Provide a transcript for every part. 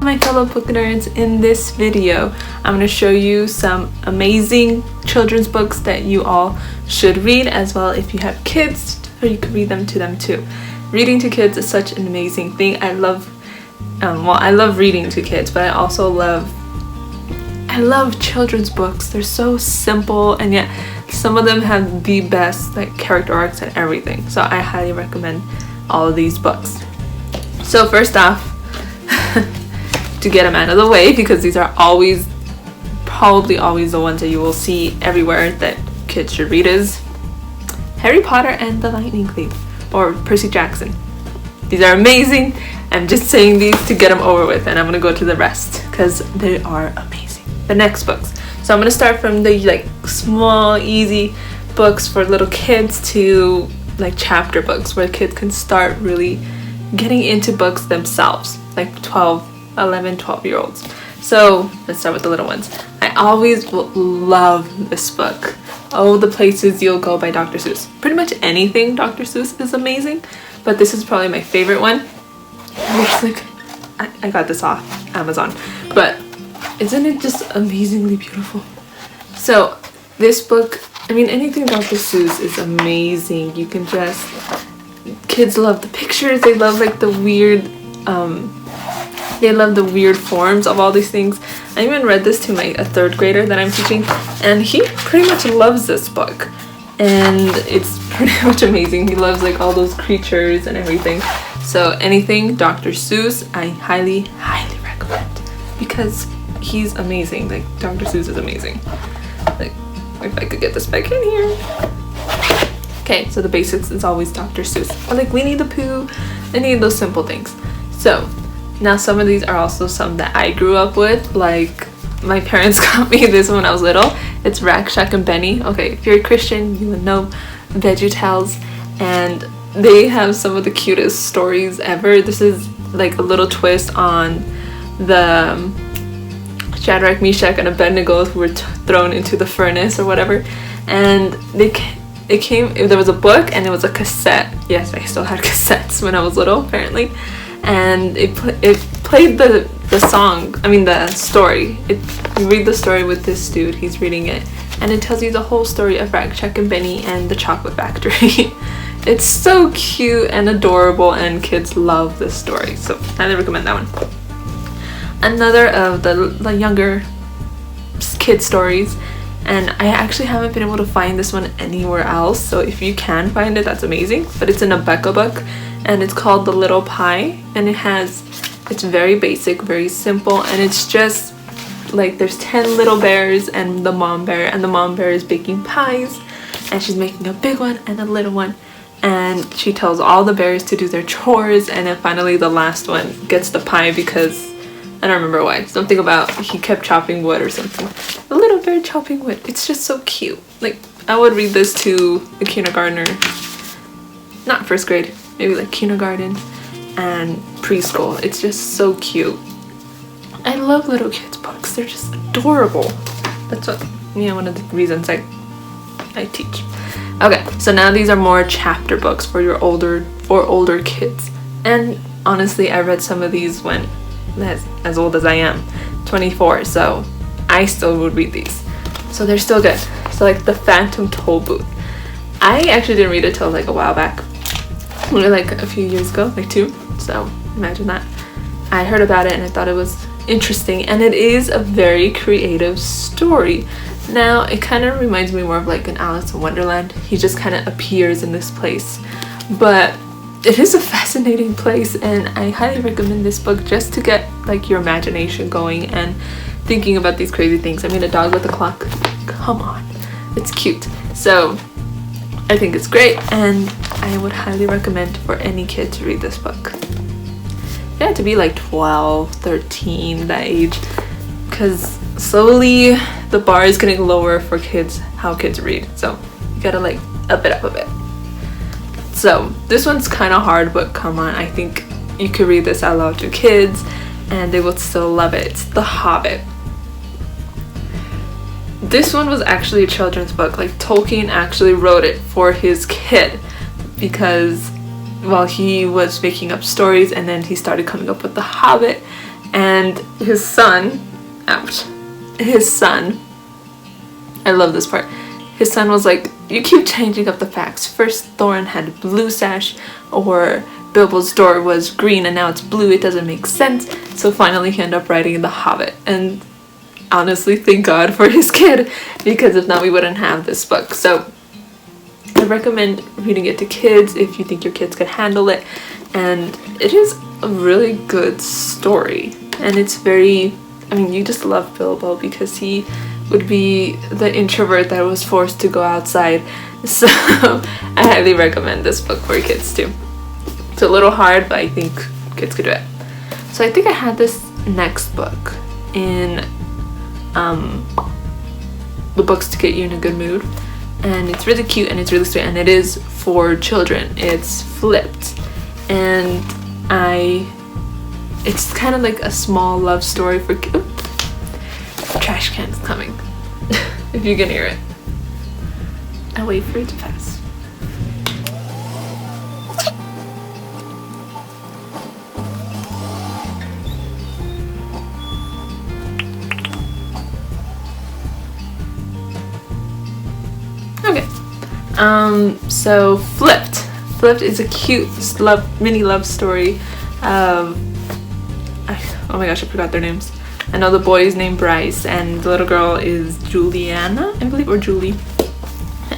My fellow book nerds, in this video I'm going to show you some amazing children's books that you all should read, as well if you have kids, so you can read them to them too. Reading to kids is such an amazing thing. I love reading to kids, but I also love children's books. They're so simple, and yet some of them have the best character arcs and everything. So I highly recommend all of these books. So first off, to get them out of the way, because these are probably always the ones that you will see everywhere that kids should read, is Harry Potter and the Lightning Thief, or Percy Jackson. These are amazing. I'm just saying these to get them over with, and I'm gonna go to the rest because they are amazing. The next books. So I'm gonna start from the small, easy books for little kids to chapter books where kids can start really getting into books themselves, 11, 12-year-olds. So let's start with the little ones. I always love this book. Oh, The Places You'll Go by Dr. Seuss. Pretty much anything Dr. Seuss is amazing, but this is probably my favorite one. I got this off Amazon, but isn't it just amazingly beautiful? So this book, anything Dr. Seuss is amazing. You can kids love the pictures. They love the weird forms of all these things. I even read this to a third grader that I'm teaching, and he pretty much loves this book, and it's pretty much amazing. He loves all those creatures and everything. So anything Dr. Seuss, I highly recommend, because he's amazing. Dr. Seuss is amazing. If I could get this back in here. Okay, so the basics is always Dr. Seuss, or Winnie the Pooh, any of those simple things. So now some of these are also some that I grew up with. My parents got me this when I was little. It's Rack, Shack, and Benny. Okay, if you're a Christian, you would know VeggieTales, and they have some of the cutest stories ever. This is a little twist on the Shadrach, Meshach, and Abednego who were thrown into the furnace or whatever, and there was a book and it was a cassette. Yes, I still had cassettes when I was little, apparently, and it played the story. You read the story with this dude, he's reading it, and it tells you the whole story of Rack, Shack, and Benny and the chocolate factory. It's so cute and adorable, and kids love this story, so highly recommend that one. Another of the younger kid stories, and I actually haven't been able to find this one anywhere else, so if you can find it, that's amazing. But it's an Becca book, and it's called The Little Pie, and it's very basic, very simple, and it's just there's 10 little bears and the mom bear, and the mom bear is baking pies, and she's making a big one and a little one, and she tells all the bears to do their chores, and then finally the last one gets the pie because I don't remember why. Something about he kept chopping wood or something. A little bear chopping wood. It's just so cute. I would read this to a kindergartner. Not first grade. Maybe kindergarten and preschool. It's just so cute. I love little kids' books. They're just adorable. That's one of the reasons I teach. Okay, so now these are more chapter books for your older kids. And honestly, I read some of these when as old as I am, 24, so I still would read these. So they're still good. So The Phantom Toll Booth. I actually didn't read it till a while back. Only a few years ago, 2. So imagine that. I heard about it and I thought it was interesting, and it is a very creative story. Now it kind of reminds me more of an Alice in Wonderland. He just kind of appears in this place, but it is a fascinating place, and I highly recommend this book just to get your imagination going and thinking about these crazy things. A dog with a clock, come on, it's cute. So I think it's great, and I would highly recommend for any kid to read this book. You have to be 12, 13, that age, because slowly the bar is getting lower for kids, how kids read. So you gotta up it up a bit. So this one's kind of hard, but come on, I think you could read this out loud to kids and they would still love it. It's The Hobbit. This one was actually a children's book. Tolkien actually wrote it for his kid because he was making up stories, and then he started coming up with The Hobbit, and his son, ouch, his son, I love this part, his son was like, you keep changing up the facts. First Thorin had a blue sash, or Bilbo's door was green and now it's blue, it doesn't make sense. So finally he ended up writing The Hobbit, and honestly thank God for his kid, because if not we wouldn't have this book. So I recommend reading it to kids if you think your kids could handle it, and it is a really good story, and it's very, I mean, you just love Bilbo because he would be the introvert that was forced to go outside. So I highly recommend this book for kids too. It's a little hard, but I think kids could do it. So I think I had this next book in the books to get you in a good mood, and it's really cute and it's really sweet, and it is for children. It's flipped, and it's kind of like a small love story for kids. Trash can is coming. If you can hear it. I'll wait for it to pass. Okay. So Flipped. Flipped is a cute mini love story. Oh my gosh, I forgot their names. I know the boy is named Bryce and the little girl is Juliana, I believe, or Julie.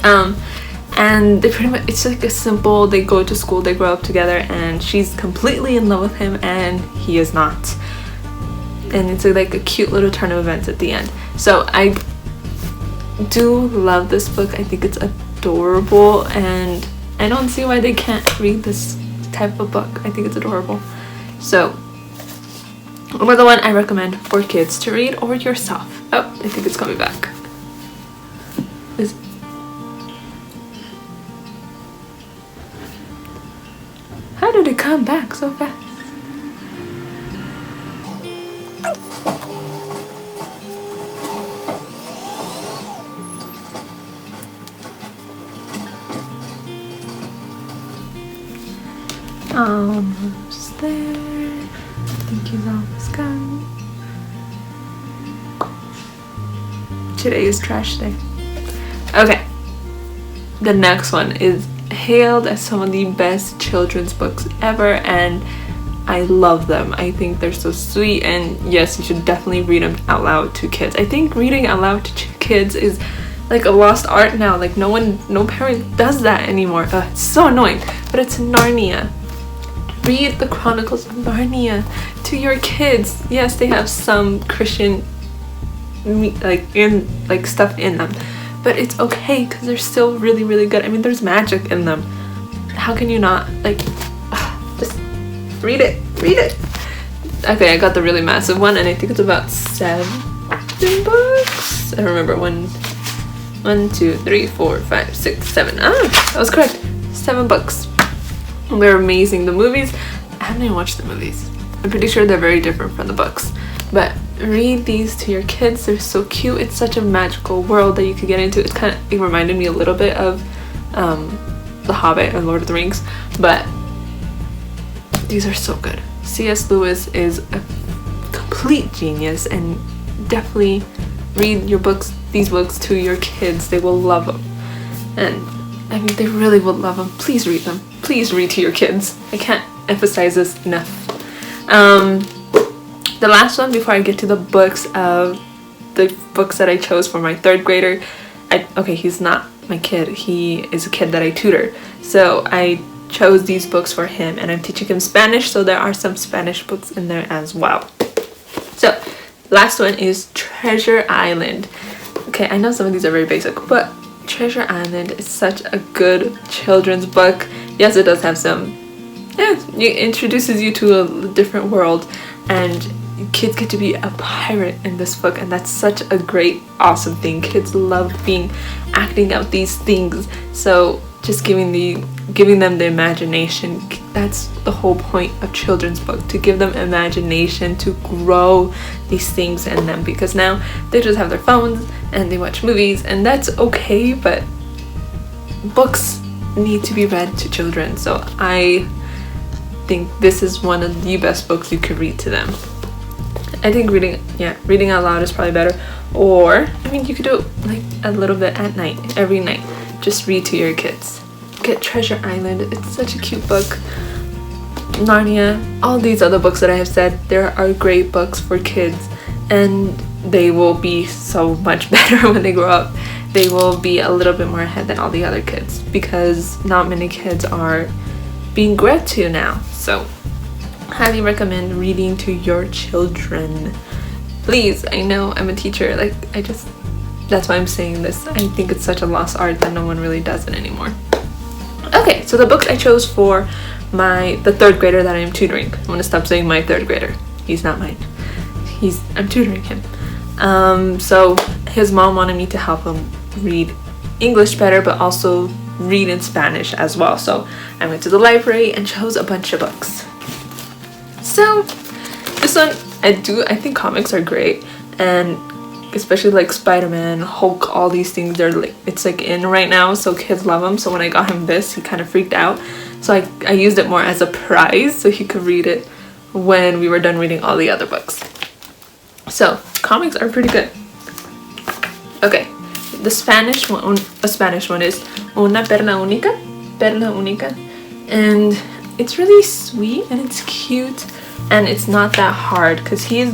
And they pretty much, it's like a simple, they go to school, they grow up together, and she's completely in love with him and he is not. And it's like a cute little turn of events at the end. So I do love this book. I think it's adorable, and I don't see why they can't read this type of book. I think it's adorable. So another one I recommend for kids to read, or yourself. Oh, I think it's coming back. How did it come back so fast? Almost there. I think he's almost gone. Today is trash day. Okay. The next one is hailed as some of the best children's books ever, and I love them. I think they're so sweet, and yes, you should definitely read them out loud to kids. I think reading out loud to kids is like a lost art now. Like no parent does that anymore. It's so annoying. But it's Narnia. Read the Chronicles of Narnia to your kids. Yes, they have some Christian stuff in them, but it's okay because they're still really, really good. I mean, there's magic in them. How can you not just read it? Okay, I got the really massive one, and I think it's about 7 books. I don't remember. 1, 2, 3, 4, 5, 6, 7. That was correct. 7 books. They're amazing. The movies, I haven't even watched the movies. I'm pretty sure they're very different from the books, but read these to your kids. They're so cute. It's such a magical world that you could get into. It reminded me a little bit of The Hobbit and Lord of the Rings, but these are so good. C.S. Lewis is a complete genius, and definitely read these books to your kids. They will love them, and I mean, they really will love them. Please read them. Please read to your kids. I can't emphasize this enough. The last one before I get to the books that I chose for my 3rd grader. Okay, he's not my kid. He is a kid that I tutor. So I chose these books for him, and I'm teaching him Spanish, so there are some Spanish books in there as well. So last one is Treasure Island. Okay, I know some of these are very basic, but Treasure Island is such a good children's book. Yes, it does have it introduces you to a different world, and kids get to be a pirate in this book, and that's such a great, awesome thing. Kids love acting out these things, so just giving them the imagination. That's the whole point of children's book, to give them imagination, to grow these things in them, because now they just have their phones and they watch movies, and that's okay, but books need to be read to children. So I think this is one of the best books you could read to them. I think reading out loud is probably better. Or, I mean, you could do it like a little bit at night, every night. Just read to your kids. Get Treasure Island. It's such a cute book. Narnia, all these other books that I have said, there are great books for kids, and they will be so much better when they grow up. They will be a little bit more ahead than all the other kids, because not many kids are being read to now. So highly recommend reading to your children. Please, I know I'm a teacher, like that's why I'm saying this. I think it's such a lost art that no one really does it anymore. Okay, so the books I chose for the third grader that I am tutoring. I'm gonna stop saying my third grader. He's not mine. I'm tutoring him. So his mom wanted me to help him read English better, but also read in Spanish as well. So I went to the library and chose a bunch of books. So this one, I think comics are great, and especially like Spider-Man, Hulk, all these things, it's like in right now, so kids love them. So when I got him this, he kind of freaked out. So I used it more as a prize so he could read it when we were done reading all the other books. So comics are pretty good. Okay, the Spanish one is Una Perla Única, and it's really sweet and it's cute, and it's not that hard because he's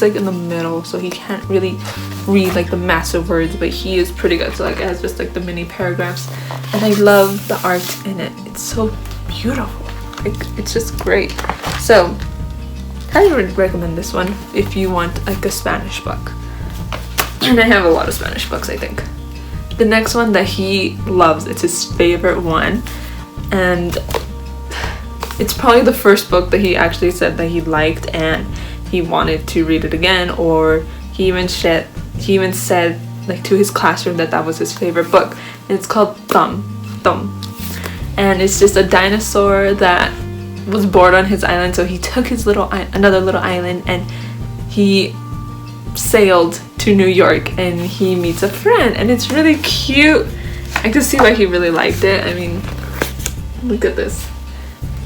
like in the middle, so he can't really read like the massive words, but he is pretty good. So like it has just like the mini paragraphs, and I love the art in it. It's so beautiful. Like it's just great. So I would recommend this one if you want like a Spanish book. And I have a lot of Spanish books, I think. The next one that he loves, it's his favorite one, and it's probably the first book that he actually said that he liked and he wanted to read it again, or he even said like to his classroom that was his favorite book. And it's called Thumb, and it's just a dinosaur that was bored on his island, so he took his another little island and he sailed to New York, and he meets a friend, and it's really cute. I could see why he really liked it. I mean, look at this.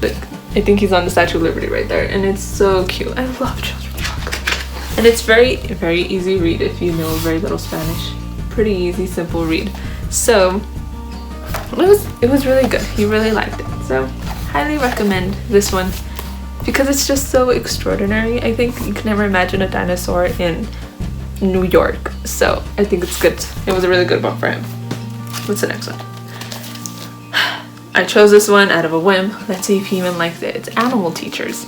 Look, I think he's on the Statue of Liberty right there, and it's so cute. I love children's books, and it's very, very easy read if you know very little Spanish. Pretty easy, simple read. So it was really good. He really liked it. So highly recommend this one because it's just so extraordinary. I think you can never imagine a dinosaur in New York, so I think it's good. It was a really good one for him. What's the next one? I chose this one out of a whim. Let's see if he even liked it. It's Animal Teachers.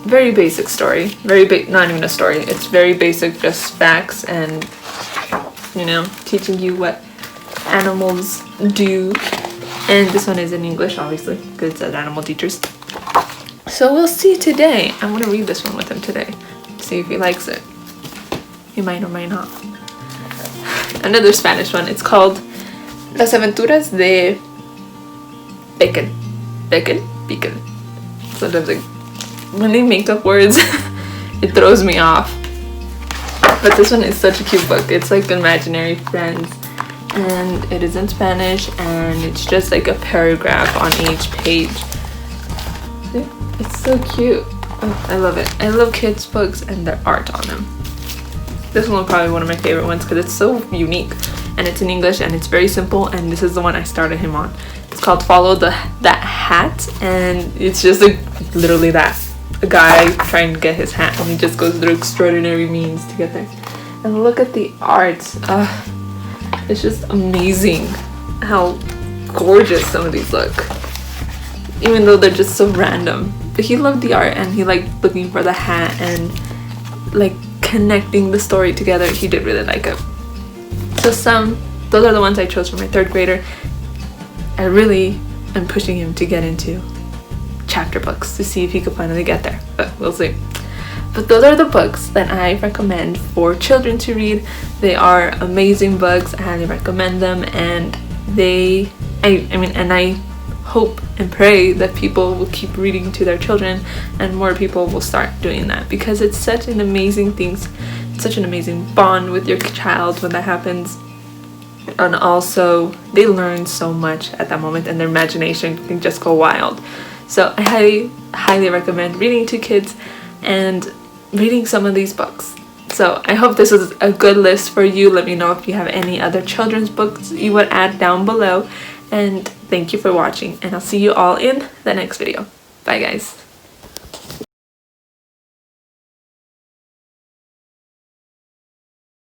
Very basic story. Not even a story. It's very basic, just facts and, you know, teaching you what animals do. And this one is in English, obviously, because it says Animal Teachers. So we'll see today. I'm gonna read this one with him today. See if he likes it. He might or might not. Another Spanish one. It's called Las Aventuras de Pecan. Sometimes like when they make up words, it throws me off. But this one is such a cute book. It's like Imaginary Friends, and it is in Spanish, and it's just like a paragraph on each page. It's so cute. Oh, I love it. I love kids' books and their art on them. This one was probably one of my favorite ones because it's so unique, and it's in English, and it's very simple, and this is the one I started him on. It's called Follow That Hat, and it's just like literally that. A guy trying to get his hat, and he just goes through extraordinary means to get there. And look at the art. It's just amazing how gorgeous some of these look, even though they're just so random. But he loved the art, and he liked looking for the hat and like connecting the story together. He did really like it. So those are the ones I chose for my third grader. I really am pushing him to get into chapter books to see if he could finally get there, but we'll see. But those are the books that I recommend for children to read. They are amazing books. I highly recommend them, and I hope and pray that people will keep reading to their children, and more people will start doing that, because it's such an amazing thing, such an amazing bond with your child when that happens. And also they learn so much at that moment, and their imagination can just go wild. So I highly recommend reading to kids, and reading some of these books. So I hope this was a good list for you. Let me know if you have any other children's books you would add down below. And thank you for watching, and I'll see you all in the next video. Bye guys.